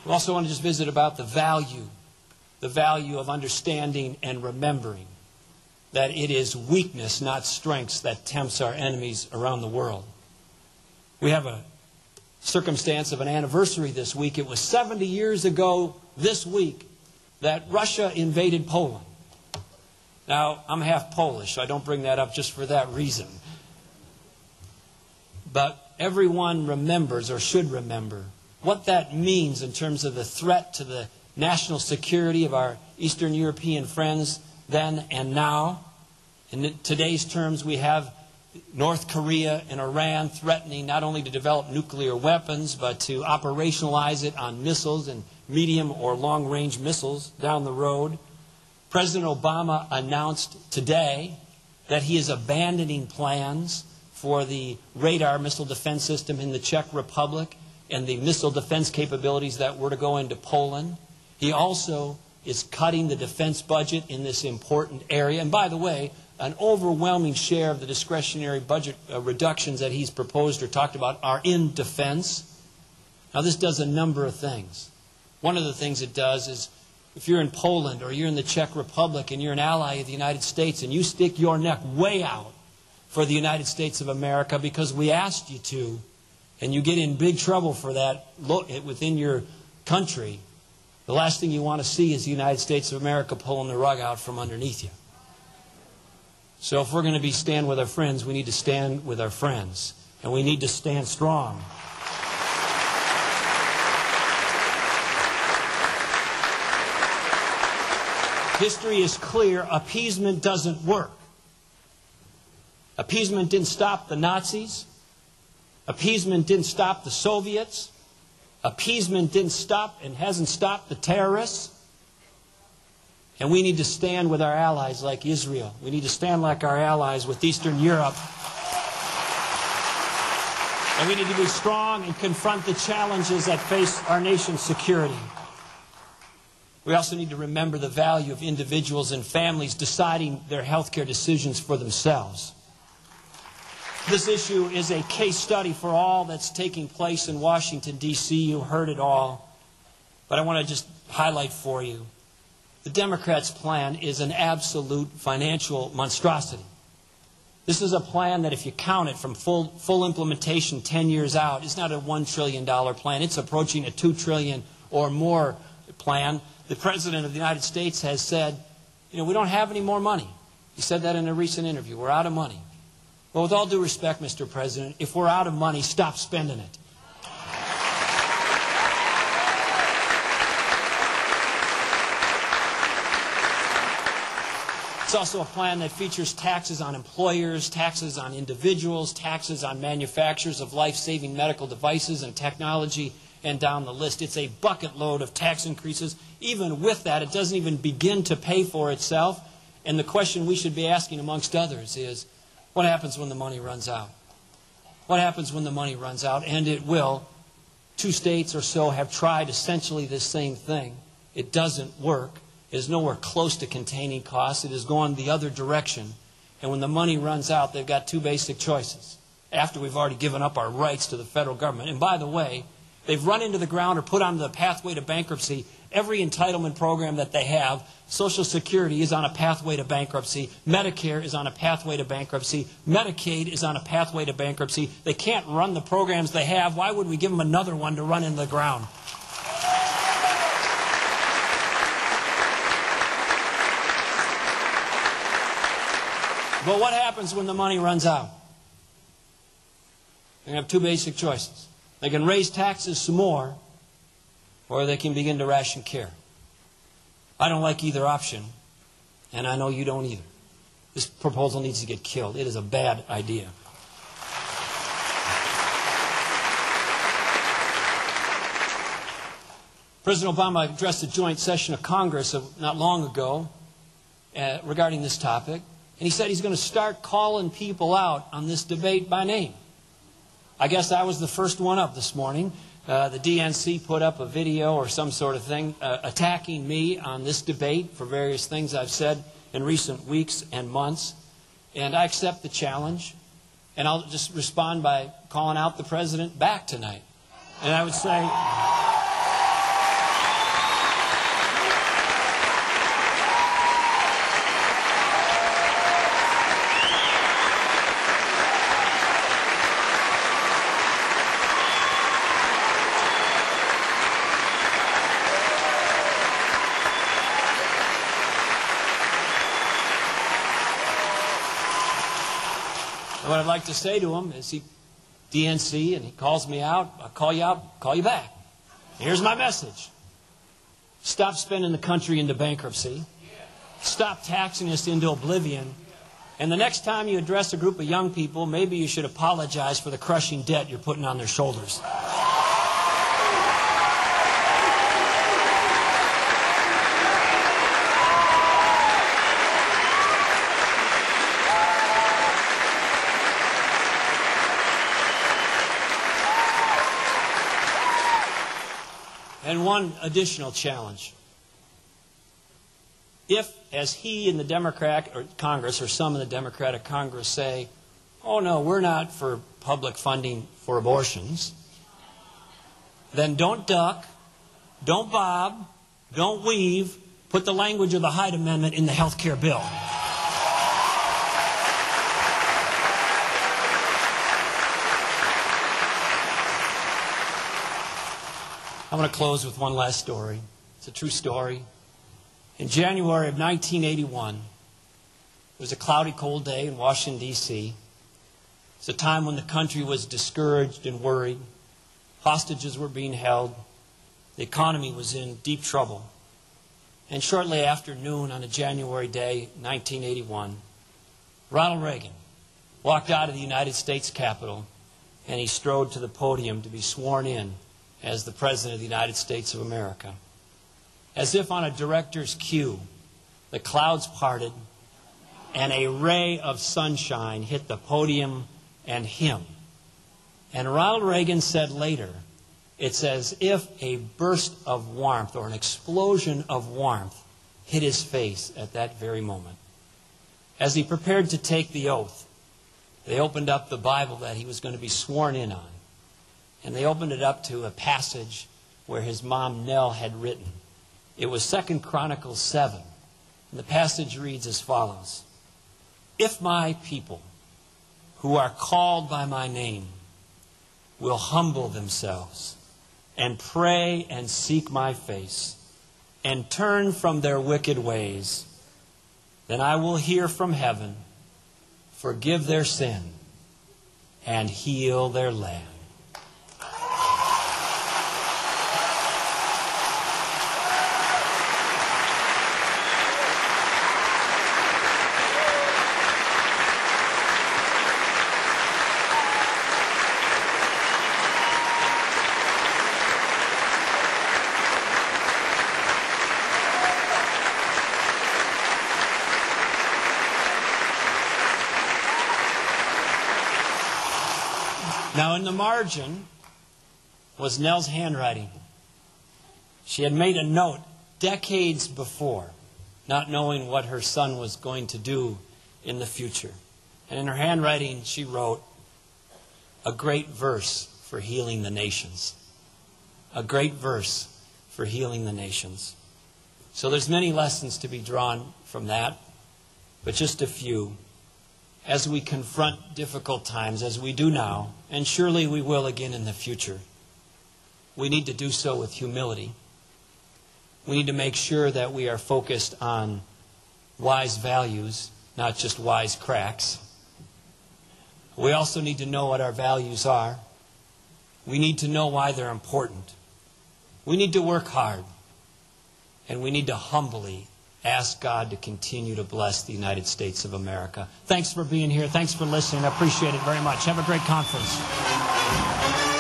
We also want to just visit about the value of understanding and remembering that it is weakness, not strength, that tempts our enemies around the world. We have a circumstance of an anniversary this week. It was 70 years ago this week that Russia invaded Poland. Now, I'm half Polish, so I don't bring that up just for that reason. But everyone remembers, or should remember, what that means in terms of the threat to the national security of our Eastern European friends then and now. In today's terms, we have North Korea and Iran threatening not only to develop nuclear weapons, but to operationalize it on missiles and medium or long-range missiles down the road. President Obama announced today that he is abandoning plans for the radar missile defense system in the Czech Republic and the missile defense capabilities that were to go into Poland. He also is cutting the defense budget in this important area. And by the way, an overwhelming share of the discretionary budget reductions that he's proposed or talked about are in defense. Now, this does a number of things. One of the things it does is, if you're in Poland or you're in the Czech Republic and you're an ally of the United States and you stick your neck way out for the United States of America because we asked you to, and you get in big trouble for that within your country, the last thing you want to see is the United States of America pulling the rug out from underneath you. So if we're going to stand with our friends, we need to stand with our friends. And we need to stand strong. History is clear. Appeasement doesn't work. Appeasement didn't stop the Nazis. Appeasement didn't stop the Soviets. Appeasement didn't stop and hasn't stopped the terrorists. And we need to stand with our allies like Israel. We need to stand like our allies with Eastern Europe. And we need to be strong and confront the challenges that face our nation's security. We also need to remember the value of individuals and families deciding their health care decisions for themselves. This issue is a case study for all that's taking place in Washington, D.C. You heard it all. But I want to just highlight for you. The Democrats' plan is an absolute financial monstrosity. This is a plan that if you count it from full implementation 10 years out, it's not a $1 trillion plan. It's approaching a $2 trillion or more plan. The President of the United States has said, we don't have any more money. He said that in a recent interview. We're out of money. Well, with all due respect, Mr. President, if we're out of money, stop spending it. It's also a plan that features taxes on employers, taxes on individuals, taxes on manufacturers of life-saving medical devices and technology, and down the list. It's a bucket load of tax increases. Even with that, it doesn't even begin to pay for itself. And the question we should be asking, amongst others, is what happens when the money runs out? What happens when the money runs out? And it will. 2 states or so have tried essentially the same thing. It doesn't work. It is nowhere close to containing costs. It is going the other direction. And when the money runs out, they've got 2 basic choices. After we've already given up our rights to the federal government. And by the way, they've run into the ground or put on the pathway to bankruptcy every entitlement program that they have. Social Security is on a pathway to bankruptcy. Medicare is on a pathway to bankruptcy. Medicaid is on a pathway to bankruptcy. They can't run the programs they have. Why would we give them another one to run into the ground? But what happens when the money runs out? They have 2 basic choices. They can raise taxes some more, or they can begin to ration care. I don't like either option, and I know you don't either. This proposal needs to get killed. It is a bad idea. President Obama addressed a joint session of Congress not long ago regarding this topic, and he said he's going to start calling people out on this debate by name. I guess I was the first one up this morning. The DNC put up a video or some sort of thing attacking me on this debate for various things I've said in recent weeks and months. And I accept the challenge. And I'll just respond by calling out the President back tonight. And I would say, And what I'd like to say to him is DNC, and he calls me out, I'll call you back. Here's my message. Stop spending the country into bankruptcy. Stop taxing us into oblivion. And the next time you address a group of young people, maybe you should apologize for the crushing debt you're putting on their shoulders. And one additional challenge. If, as he in the Democratic or Congress, or some in the Democratic Congress say, oh no, we're not for public funding for abortions, then don't duck, don't bob, don't weave, put the language of the Hyde Amendment in the health care bill. I'm going to close with one last story. It's a true story. In January of 1981, it was a cloudy, cold day in Washington, D.C. It's a time when the country was discouraged and worried. Hostages were being held. The economy was in deep trouble. And shortly after noon on a January day, 1981, Ronald Reagan walked out of the United States Capitol, and he strode to the podium to be sworn in as the President of the United States of America. As if on a director's cue, the clouds parted and a ray of sunshine hit the podium and him. And Ronald Reagan said later, it's as if a burst of warmth or an explosion of warmth hit his face at that very moment. As he prepared to take the oath, they opened up the Bible that he was going to be sworn in on. And they opened it up to a passage where his mom, Nell, had written. It was 2 Chronicles 7. And the passage reads as follows. If my people, who are called by my name, will humble themselves and pray and seek my face and turn from their wicked ways, then I will hear from heaven, forgive their sin, and heal their land. Now, in the margin was Nell's handwriting. She had made a note decades before, not knowing what her son was going to do in the future. And in her handwriting, she wrote a great verse for healing the nations. A great verse for healing the nations. So there's many lessons to be drawn from that, but just a few. As we confront difficult times, as we do now, and surely we will again in the future, we need to do so with humility. We need to make sure that we are focused on wise values, not just wise cracks. We also need to know what our values are. We need to know why they're important. We need to work hard. And we need to humbly ask God to continue to bless the United States of America. Thanks for being here. Thanks for listening. I appreciate it very much. Have a great conference.